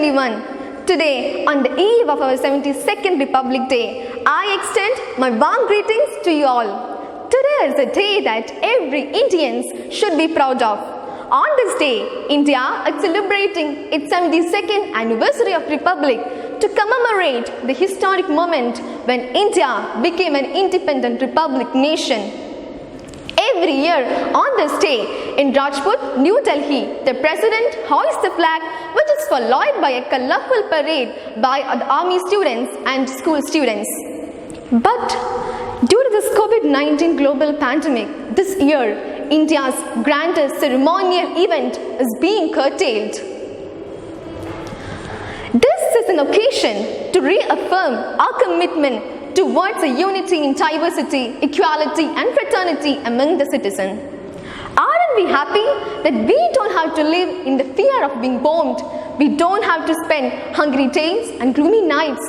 everyone. Today, on the eve of our 72nd Republic Day, I extend my warm greetings to you all. Today is a day that every Indian should be proud of. On this day, India is celebrating its 72nd anniversary of Republic to commemorate the historic moment when India became an independent republic nation. Every year on this day in Rajput, New Delhi, the President hoists the flag, which is followed by a colorful parade by the army students and school students. But due to this COVID-19 global pandemic, this year India's grandest ceremonial event is being curtailed. This is an occasion to reaffirm our commitment towards a unity in diversity, equality and fraternity among the citizens. Aren't we happy that we don't have to live in the fear of being bombed? We don't have to spend hungry days and gloomy nights.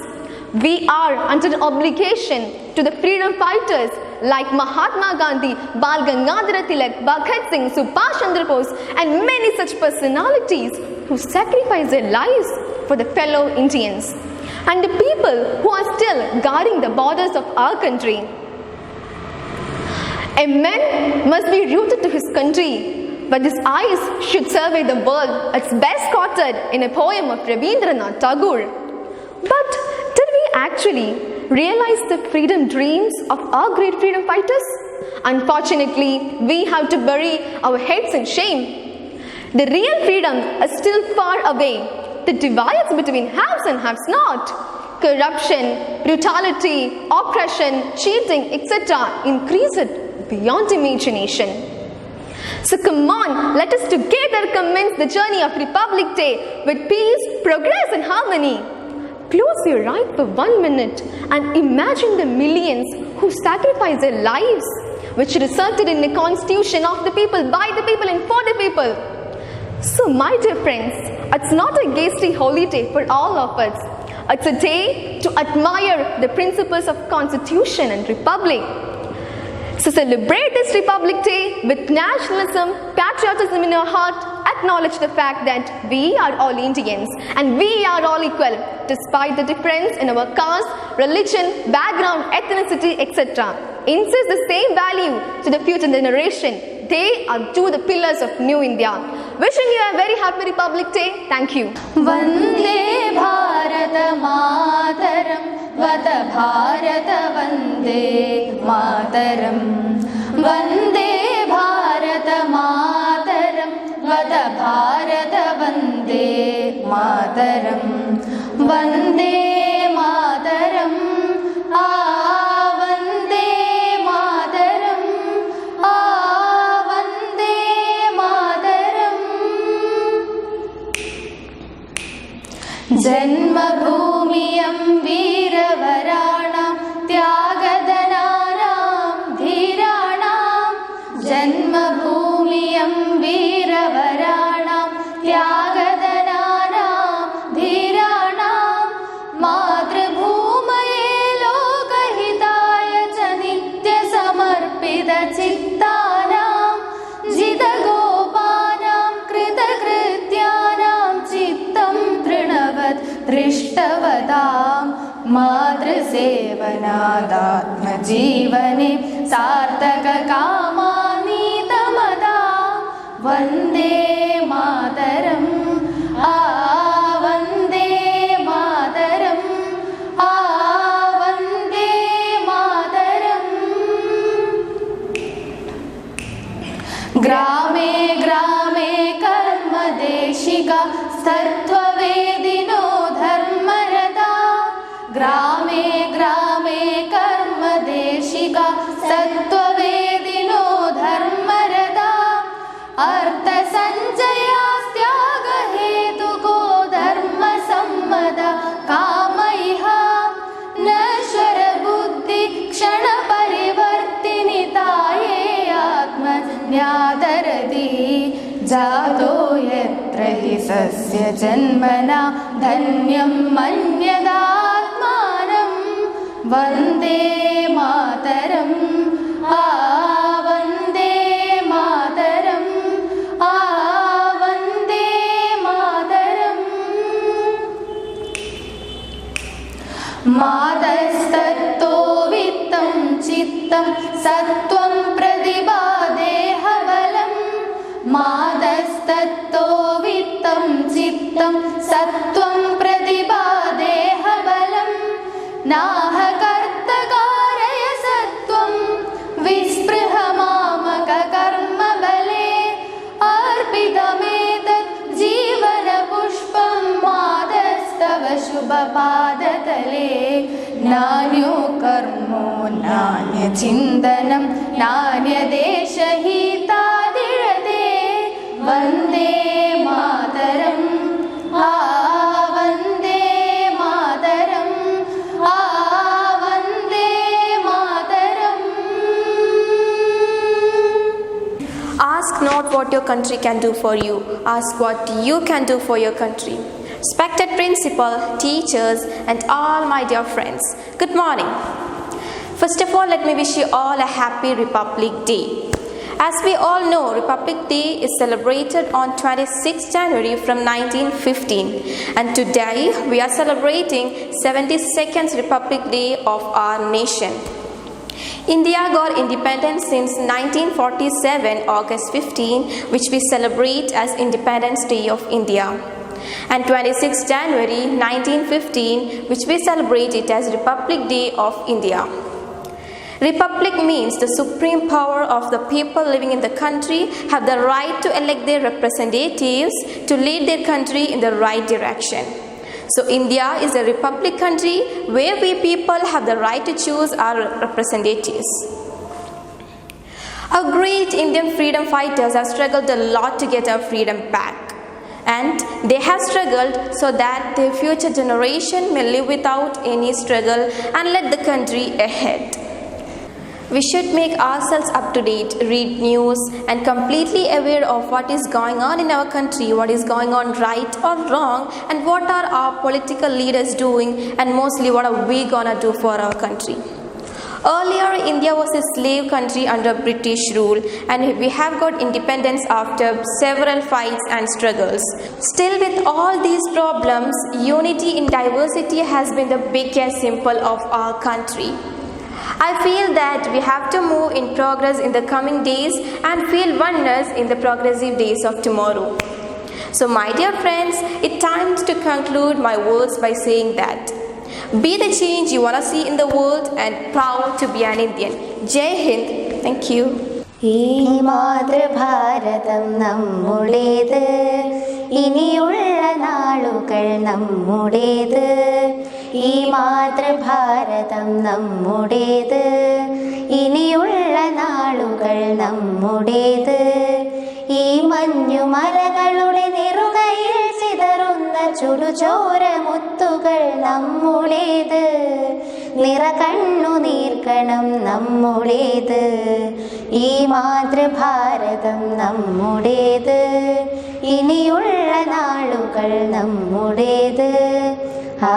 We are under an obligation to the freedom fighters like Mahatma Gandhi, Bal Gangadhar Tilak, Bhagat Singh, Subhash Chandra Bose and many such personalities who sacrificed their lives for the fellow Indians and the people who are still guarding the borders of our country. A man must be rooted to his country, but his eyes should survey the world as best quoted in a poem of Rabindranath Tagore. But did we actually realize the freedom dreams of our great freedom fighters? Unfortunately, we have to bury our heads in shame. The real freedom is still far away. The divides between haves and haves not, corruption, brutality, oppression, cheating, etc. increase it beyond imagination. So come on, let us together commence the journey of Republic Day with peace, progress and harmony. Close your eyes for 1 minute and imagine the millions who sacrificed their lives, which resulted in a constitution of the people, by the people and for the people. So my dear friends, it's not a hasty holiday for all of us. It's a day to admire the principles of Constitution and Republic. So celebrate this Republic Day with nationalism, patriotism in our heart, acknowledge the fact that we are all Indians and we are all equal despite the difference in our caste, religion, background, ethnicity, etc. Insist the same value to the future generation. They are two the pillars of New India. Wishing you a very happy Republic Day. Thank you. Vande Bharat Mataram, Vata Bharat Vande Mataram. Vande Bharat Mataram, Vata Bharat Vande Mataram. Vande Mataram. जन्मभूमियं वीरवराणां त्यागदनानां धीराणां जन्मभूमियं वीरवराणां त्यागदनानां धीराणां मातृभूमये लोकहिताय च नित्यसमर्पितचित्तानां जितगोपानां कृतकृत्यानां चित्तं दृष्टवतां मातृसेवनादात्मजीवने सार्थककामानीतमदां वन्दे मातरम् वन्दे मातरम् वन्दे मातरम्। ग्रामे ग्रामे कर्मदेशिका सत्त्ववेदिनो धर्मरता ग्रामे ग्रामे कर्मदेशिका सत्त्ववेदिनो धर्मरता अर्थसञ्चयास्त्यागहेतुको धर्मसम्मता कामैहा नश्वरबुद्धि क्षणपरिवर्तिनिताये आत्मज्ञातरति जातो यत्र हि सस्य जन्मना धन्यं मन्यदात्मानं वन्दे मातरम् वन्दे मातरम् वन्दे मातरम्। मातस्तत्तो वित्तं चित्तं सत्त्वं प्रतिभादेहबलम् मातस्तत्तो वित्तं चित्तं सत्त्वं प्रतिभादेहबलम् नाहकर्तकारय सत्त्वं विस्पृहमामककर्मबले अर्पितमेतत् जीवनपुष्पं मातस्तव शुभपादतले नान्यो कर्मो नान्यचिन्तनं नान्यदेशहितादिरते Vande Mataram Vande Mataram Vande Mataram. Ask not what your country can do for you. Ask what you can do for your country. Respected principal, teachers, and all my dear friends, good morning. First of all, let me wish you all a happy Republic Day. As we all know, Republic Day is celebrated on 26 January from 1915, and today we are celebrating 72nd Republic Day of our nation. India got independence since 1947, August 15, which we celebrate as Independence Day of India. And 26 January 1915, which we celebrate it as Republic Day of India. Republic means the supreme power of the people living in the country have the right to elect their representatives to lead their country in the right direction. So India is a republic country where we people have the right to choose our representatives. Our great Indian freedom fighters have struggled a lot to get our freedom back. And they have struggled so that their future generation may live without any struggle and let the country ahead. We should make ourselves up to date, read news, and completely aware of what is going on in our country, what is going on right or wrong, and what are our political leaders doing, and mostly what are we gonna do for our country. Earlier, India was a slave country under British rule, and we have got independence after several fights and struggles. Still, with all these problems, unity in diversity has been the biggest symbol of our country. I feel that we have to move in progress in the coming days and feel oneness in the progressive days of tomorrow. So my dear friends, it's time to conclude my words by saying that be the change you want to see in the world and proud to be an Indian. Jai Hind. Thank you. ഈ മാതൃഭാരതം നമ്മുടേത് ഇനിയുള്ള നാളുകൾ നമ്മുടേത് ഈ മാതൃഭാരതം നമ്മുടേത് ഇനിയുള്ള നാളുകൾ നമ്മുടേത് ഈ മഞ്ഞുമലകളുടെ നിറുകയിൽ ചിതറുന്ന ചുടുചോരമുത്തുകൾ നമ്മുടേത് നിറകണ്ണുനീർക്കണം നമ്മുടേത് ഈ മാതൃഭാരതം നമ്മുടേത് ഇനിയുള്ള നാളുകൾ നമ്മുടേത് ആ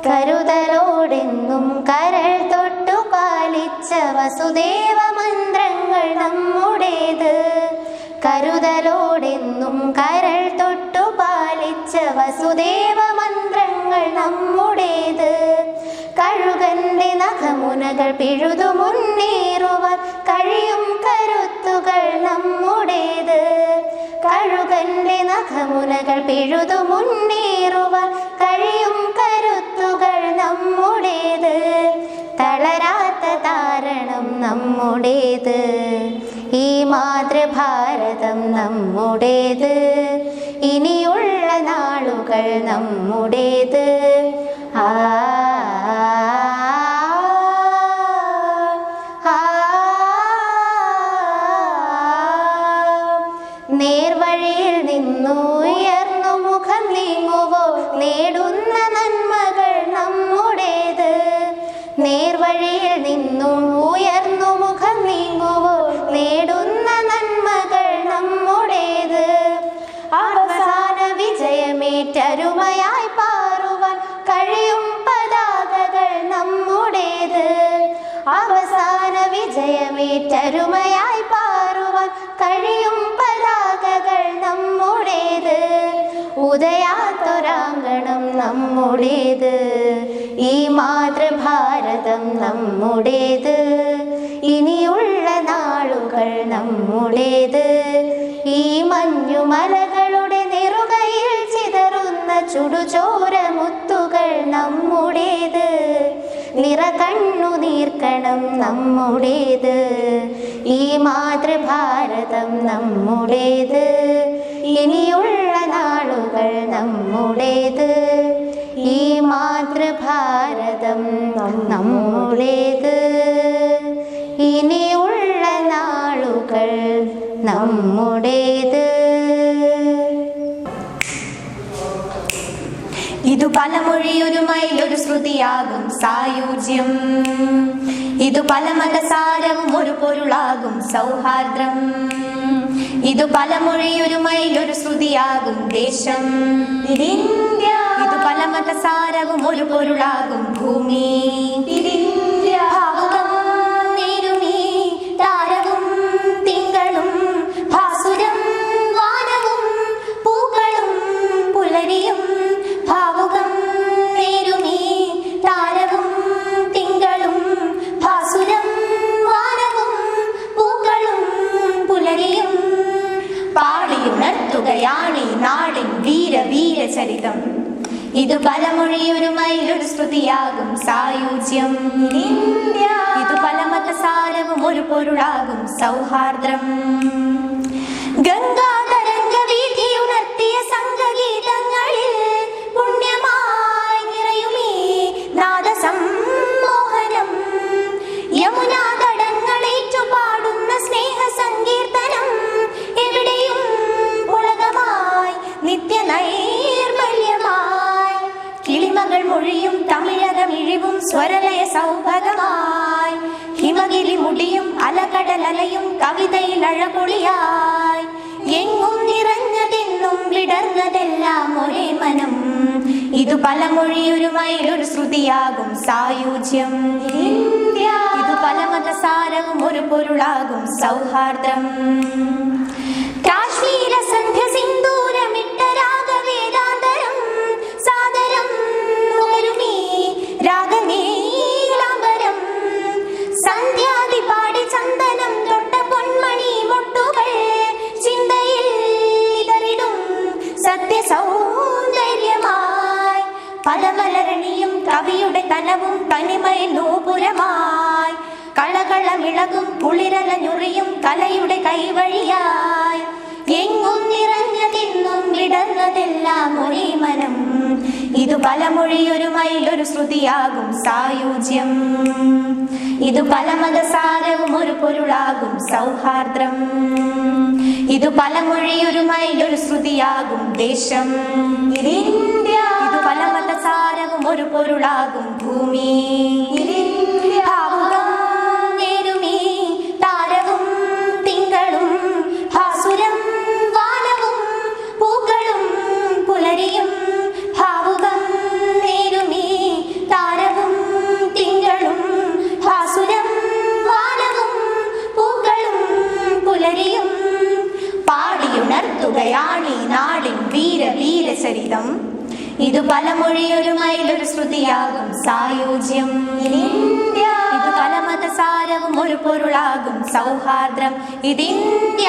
കരുതലോടെന്നും കരൾ തൊട്ടു പാലിച്ച വസുദേവ മന്ത്രങ്ങൾ നമ്മുടേത് കരുതലോടെന്നും കരൾ തൊട്ടു പാലിച്ച വസുദേവ മന്ത്രങ്ങൾ നമ്മുടേത് കഴുകന്റെ നഖമുനകൾ പിഴുതു മുന്നേറുവാൻ കഴിയും കരുത്തുകൾ നമ്മുടേത് കഴുകന്റെ നഖമുനകൾ പിഴുതു മുന്നേറുവാൻ കഴിയും കരുത്തുകൾ നമ്മുടേത് തളരാത്ത താരണം നമ്മുടേത് ഈ മാതൃഭാരതം നമ്മുടേത് ഇനിയുള്ള നാളുകൾ നമ്മുടേത് ആ നേർവഴിയിൽ നിന്നുയർന്നു മുഖം നീങ്ങുവോ നേടുന്ന നന്മകൾ നമ്മുടേത് നേർവഴിയിൽ നിന്നും ഉയർന്നു മുഖം നീങ്ങുവോ നേടുന്ന നന്മകൾ നമ്മുടേത് അവസാന വിജയമേറ്റരുമയായി പാറുവാൻ കഴിയും പതാകകൾ നമ്മുടേത് അവസാന വിജയമേറ്റരുമയായി പാറുവാൻ കഴിയും പുതയാത്തൊരാങ്കണം നമ്മുടേത്, ഈ മാതൃഭാരതം നമ്മുടേത്, ഇനിയുള്ള നാളുകൾ നമ്മുടേത്. ഈ മഞ്ഞുമലകളുടെ നെറുകയിൽ ചിതറുന്ന ചുടുചോര മുത്തുകൾ നമ്മുടേത്, നിറകണ്ണുനീർക്കണം നമ്മുടേത്. ഈ മാതൃഭാരതം നമ്മുടേത്, ഇനിയുള്ള നാളുകൾ നമ്മുടേത്. ഈ മാതൃഭാരതം നമ്മുടേത്, ഇനിയുള്ള നാളുകൾ നമ്മുടേത്. ഇതു പലമൊഴിയൊരു മൈലൊരു ശ്രുതിയാകും സായുജ്യം, ഇതു പല മതസാരവും ഒരു പൊരുളാകും സൗഹാർദ്ദം. ഇതു പലമൊഴിയൊരു മൈലൊരു ശ്രുതിയാകും ദേശം ഇതിന്ത്യ, ഇതു പല മതസാരവും ഒരു പൊരുളാകും ഭൂമി ഇതിന്ത്യ. ഭാവുകം നേരുമീ താരവും തിങ്കളും, ഭാസുരം വാനവും പൂക്കളും പുലരിയും. ഭാവുകം നേരുമീ താരവും തിങ്കളും, ഭാസുരം വാനവും പൂക്കളും പുലരിയും. പാടിയുണർത്തുകയാണീ നാടിൻ വീരചരിതം, ഇതു പലമൊഴിയൊരു മൈലൊരു ശ്രുതിയാകും സായുജ്യം ഇന്ത്യ. ഇതു പല മതസാരവും ഒരു പൊരുളാകും സൗഹാർദ്ദം. ഗംഗാതരംഗ വീഥിയുണർത്തിയ സംഘഗീതങ്ങളിൽ പുണ്യമായി നിറയുമീ നാദസമ്മോഹനം. യമുനാ തടങ്ങളേറ്റു പാടുന്ന സ്നേഹ സങ്കീർത്തനം, എവിടെയും പുളകമായി നിത്യനൈർമല്യമായി. കിളിമകൾ മൊഴിയും തമിഴകമിഴിവും സ്വരലയ സൗഭഗമായി. ഹിമഗിരി മുടിയും അലകടലലയും കവിതയിൽ അഴപൊളിയായി. എങ്ങും നിറഞ്ഞതെന്നും വിടർന്നതെല്ലാം ഒരേ മനം, ഇതു പലമൊഴിയൊരു മൈലൊരു ശ്രുതിയാകും സായുജ്യം ഇന്ത്യ. ഇതു പല മതസാരവും ഒരു പൊരുളാകും സൗഹാർദ്ദം. കാശ്മീര സന്ധ്യ സിന്ദൂരമിട്ട രാഗവേദാന്തരം, സാദരം നുകരുമീ രാഗനീലാംബരം. സന്ധ്യാദിപാടി ചന്ദനം തൊട്ട പൊന്മണി മൊട്ടുകൾ, ചിന്തയിൽ ഇതറിടും സത്യസൗന്ദര്യമായി. പദമലരണിയും കവിയുടെ കനവും തനിമയിൽ നൂപുരമായി. കളകളമിളകും കുളിരലഞ്ഞുറിയും കലയുടെ കൈവഴിയായി. എങ്ങും നിറഞ്ഞതെന്നും വിടർന്നതെല്ലാം ഒരേ മനം, ഇതു പലമൊഴിയൊരു മൈലൊരു ശ്രുതിയാകും സായുജ്യം. ഇതു പല മതസാരവും ഒരു പൊരുളാകും സൗഹാർദ്ദം. ഇതു പലമൊഴിയൊരു മൈലൊരു ശ്രുതിയാകും ദേശം ഇതിന്ത്യ. ഇതു പല മതസാരവും ഒരു പൊരുളാകും ഭൂമി ഇതിന്ത്യ. ഭാവുകം നേരുമീ താരവും തിങ്കളും, ഭാസുരം വാനവും പൂക്കളും പുലരിയും. ഭാവുകം നേരുമീ താരവും തിങ്കളും, ഭാസുരം വാനവും പൂക്കളും പുലരിയും. പാടിയുണർത്തുകയാണീ നാടിൻ വീരചരിതം, ഇതു പലമൊഴിയൊരു മൈലൊരു ശ്രുതിയാകും സായുജ്യം ഇന്ത്യ. ഇതു പല മതസാരവും ഒരു പൊരുളാകും സൗഹാർദ്ദം ഇതിന്ത്യ.